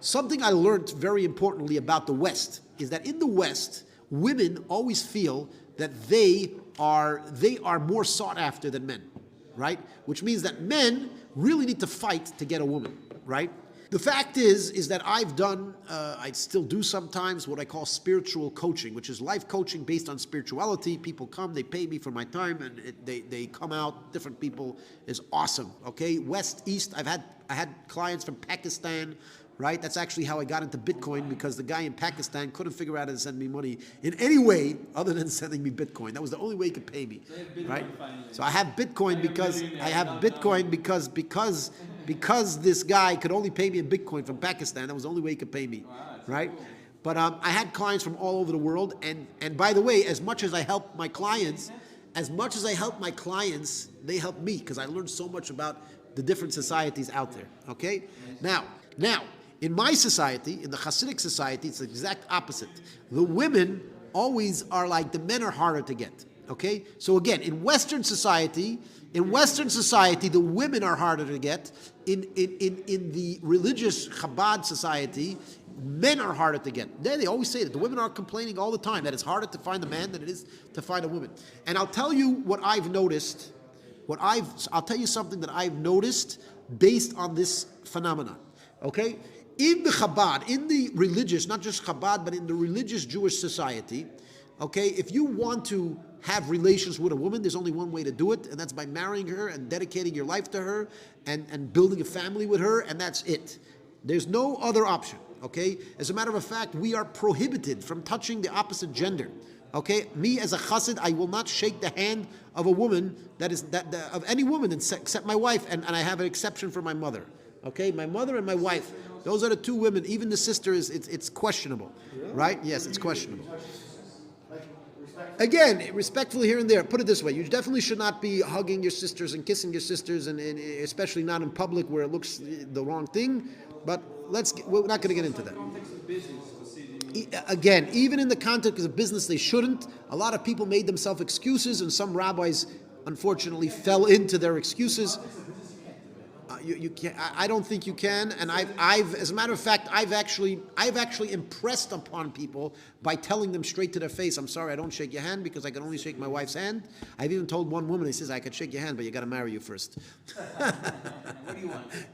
Something I learned very importantly about the West is that in the West, women always feel that they are more sought after than men, right? Which means that men really need to fight to get a woman, right? The fact is that I've done, I still do sometimes, what I call spiritual coaching, which is life coaching based on spirituality. People come, they pay me for my time, and they come out, different people. Is awesome, okay? West, East, I had clients from Pakistan, right? That's actually how I got into Bitcoin, because the guy in Pakistan couldn't figure out how to send me money in any way other than sending me Bitcoin. That was the only way he could pay me, right? So I have Bitcoin because this guy could only pay me in Bitcoin from Pakistan. That was the only way he could pay me, right? But I had clients from all over the world, and by the way, as much as I help my clients, they help me, because I learned so much about the different societies out there, okay? Now, in my society, in the Hassidic society, it's the exact opposite. The women always are like, the men are harder to get, okay? So again, in Western society, the women are harder to get. In the religious Chabad society, men are harder to get. They always say that. The women are complaining all the time that it's harder to find a man than it is to find a woman. And I'll tell you what I've noticed. I'll tell you something that I've noticed based on this phenomenon. Okay? In the Chabad, in the religious, not just Chabad, but in the religious Jewish society, okay, if you want to have relations with a woman, there's only one way to do it, and that's by marrying her and dedicating your life to her and building a family with her, and that's it. There's no other option, okay? As a matter of fact, we are prohibited from touching the opposite gender, okay? Me as a chassid, I will not shake the hand of a woman of any woman except my wife, and I have an exception for my mother, okay? My mother and my wife, those are the two women. Even the sister it's questionable, right? Yes, it's questionable. Again, respectfully here and there. Put it this way: you definitely should not be hugging your sisters and kissing your sisters, and especially not in public where it looks the wrong thing. But we're not going to get into that. Again, even in the context of business, they shouldn't. A lot of people made themselves excuses, and some rabbis, unfortunately, fell into their excuses. You can't. I don't think you can. And I've, as a matter of fact, I've actually impressed upon people by telling them straight to their face, "I'm sorry, I don't shake your hand because I can only shake my wife's hand." I've even told one woman, he says, "I could shake your hand, but you got to marry you first." What do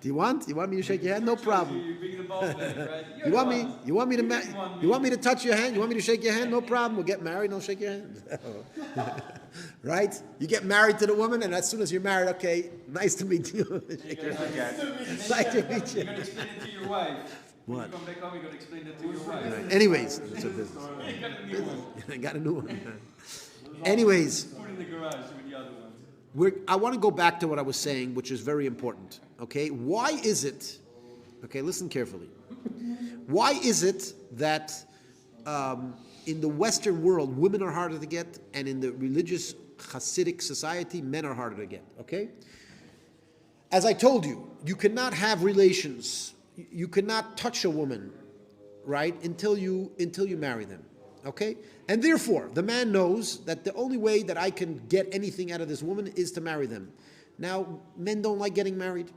you want? You want me to shake your hand? No problem. You're bringing the ball back, right? You want me to touch your hand? You want me to shake your hand? No problem. We'll get married. Don't shake your hand. Right? You get married to the woman, and as soon as you're married, okay, nice to meet you. Shake your hand. Nice to meet you. You're going to explain it to your wife. What? When you come back home, you're going to explain it to your wife. Right. Anyways, it's a business. I got a new one. Anyways, Put in the garage with the other ones. I want to go back to what I was saying, which is very important. Okay, why is it? Okay, listen carefully. Why is it that in the Western world women are harder to get, and in the religious Hasidic society men are harder to get? Okay. As I told you, you cannot have relations. You cannot touch a woman, right, until you marry them, okay? And therefore, the man knows that the only way that I can get anything out of this woman is to marry them. Now, men don't like getting married,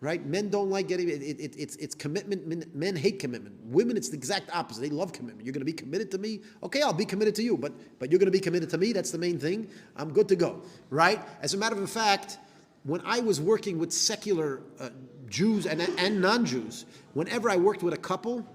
right? Men don't like getting it's commitment. Men hate commitment. Women, it's the exact opposite. They love commitment. You're going to be committed to me. Okay, I'll be committed to you, but you're going to be committed to me. That's the main thing. I'm good to go, right? As a matter of fact, when I was working with secular Jews and non-Jews, whenever I worked with a couple,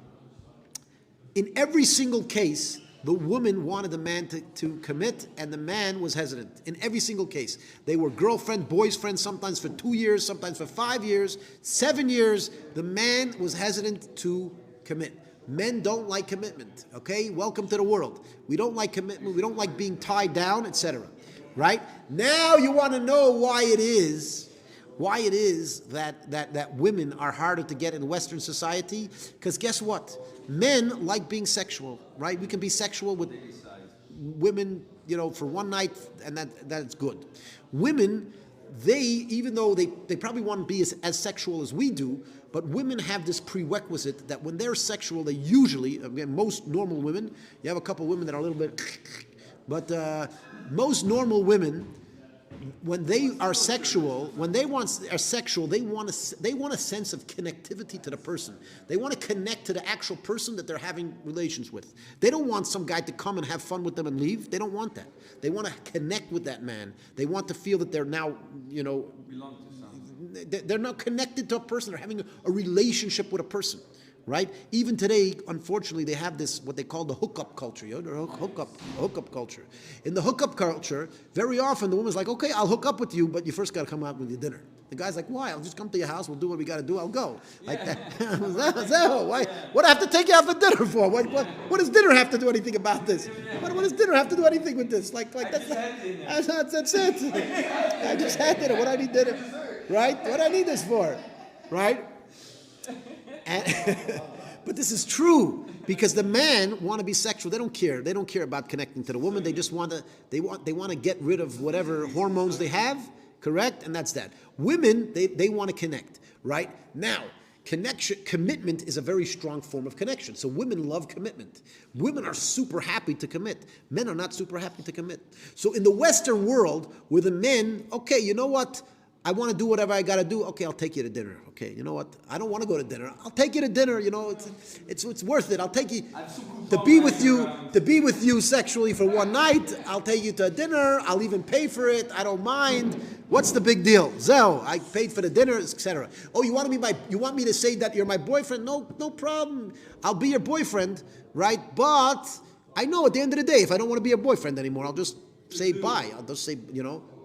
in every single case, the woman wanted the man to commit, and the man was hesitant. In every single case. They were girlfriend, boyfriend, sometimes for 2 years, sometimes for 5 years, 7 years. The man was hesitant to commit. Men don't like commitment, okay? Welcome to the world. We don't like commitment. We don't like being tied down, etc. Right? Now you want to know why it is that women are harder to get in Western society. Because guess what? Men like being sexual, right? We can be sexual with women, for one night, and that's good. Women, even though they probably want to be as sexual as we do, but women have this prerequisite that when they're sexual, they usually, again, most normal women, you have a couple women that are a little bit, but most normal women, when they are sexual, they want a sense of connectivity to the person. They want to connect to the actual person that they're having relations with. They don't want some guy to come and have fun with them and leave. They don't want that. They want to connect with that man. They want to feel that they're now, Belong to something. they're now connected to a person. They're having a relationship with a person. Right? Even today, unfortunately, they have this, what they call the hookup culture. Hookup culture. In the hookup culture, very often the woman's like, okay, I'll hook up with you, but you first got to come out with your dinner. The guy's like, why? I'll just come to your house, we'll do what we got to do, I'll go. Like that. Why? What do I have to take you out for dinner for? What does dinner have to do anything about this? What does dinner have to do anything with this? That's it. I just had dinner. What do I need dinner? Right? What do I need this for? Right? But this is true because the men want to be sexual. They don't care. They don't care about connecting to the woman. They just want to. They want to get rid of whatever hormones they have. Correct, and that's that. Women, they want to connect. Right now, commitment is a very strong form of connection. So women love commitment. Women are super happy to commit. Men are not super happy to commit. So in the Western world, where the men, okay, you know what? I want to do whatever I got to do. Okay, I'll take you to dinner. Okay, you know what? I don't want to go to dinner. I'll take you to dinner. It's worth it. I'll take you to be with you sexually for one night. I'll take you to dinner. I'll even pay for it. I don't mind. What's the big deal? Zell, I paid for the dinner, etc. Oh, you want me to say that you're my boyfriend? No problem. I'll be your boyfriend, right? But I know at the end of the day, if I don't want to be your boyfriend anymore, I'll just say bye. I'll just say,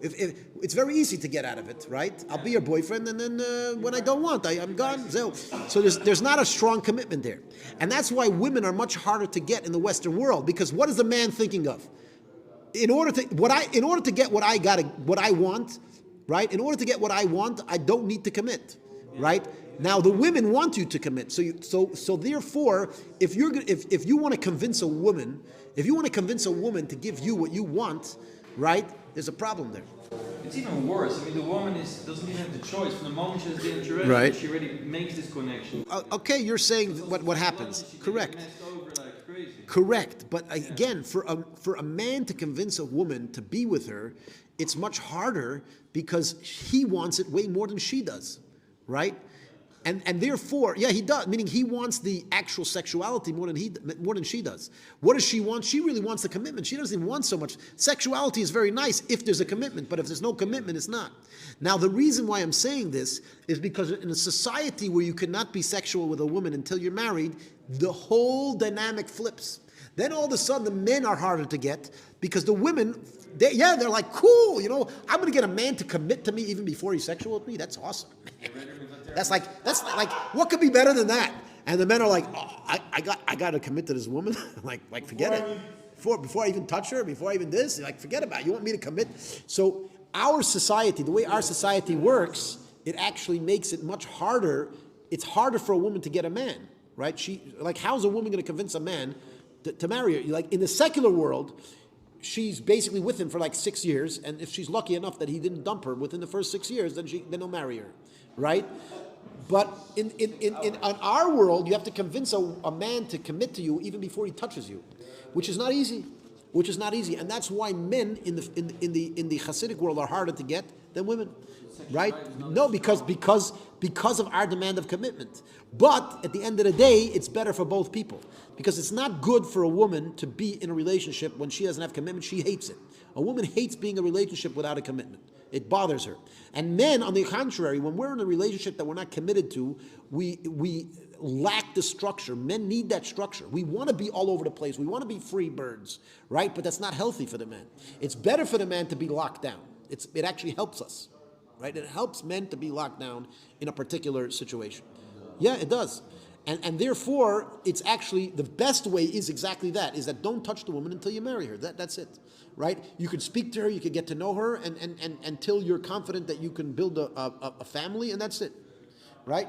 if it's very easy to get out of it, right? I'll be your boyfriend, and then when I don't want, I'm gone. So there's not a strong commitment there, and that's why women are much harder to get in the Western world. Because what is the man thinking of? In order to get what I want, right? In order to get what I want, I don't need to commit, right? Now the women want you to commit. So therefore, if you want to convince a woman to give you what you want, right? There's a problem there. It's even worse. I mean, the woman doesn't even have the choice. From the moment she has the interaction, right, she already makes this connection. Okay, you're saying what happens. Correct. Over like crazy. Correct. But again, for a man to convince a woman to be with her, it's much harder because he wants it way more than she does, right? And therefore, yeah, he does. Meaning he wants the actual sexuality more than she does. What does she want? She really wants the commitment. She doesn't even want so much. Sexuality is very nice if there's a commitment, but if there's no commitment, it's not. Now, the reason why I'm saying this is because in a society where you cannot be sexual with a woman until you're married, the whole dynamic flips. Then all of a sudden, the men are harder to get because the women, they're like, cool, I'm going to get a man to commit to me even before he's sexual with me. That's awesome. That's like what could be better than that? And the men are like, oh, I got to commit to this woman. like forget it. Before I even touch her, before I even this, forget about it. You want me to commit? So our society, the way our society works, it actually makes it much harder. It's harder for a woman to get a man, right? How's a woman going to convince a man to marry her? Like in the secular world, she's basically with him for 6 years, and if she's lucky enough that he didn't dump her within the first 6 years, then he'll marry her, right? But in our world, you have to convince a man to commit to you even before he touches you, which is not easy. And that's why men in the Hassidic world are harder to get than women, right? No, because of our demand of commitment. But at the end of the day, it's better for both people because it's not good for a woman to be in a relationship when she doesn't have commitment. She hates it. A woman hates being in a relationship without a commitment. It bothers her. And men, on the contrary, when we're in a relationship that we're not committed to, we lack the structure. Men need that structure. We want to be all over the place. We want to be free birds, right? But that's not healthy for the man. It's better for the man to be locked down. It actually helps us, right? It helps men to be locked down in a particular situation. Yeah, it does. And therefore, it's actually, the best way is exactly that, is that don't touch the woman until you marry her. That's it, right? You could speak to her, you could get to know her, and until you're confident that you can build a family, and that's it, right?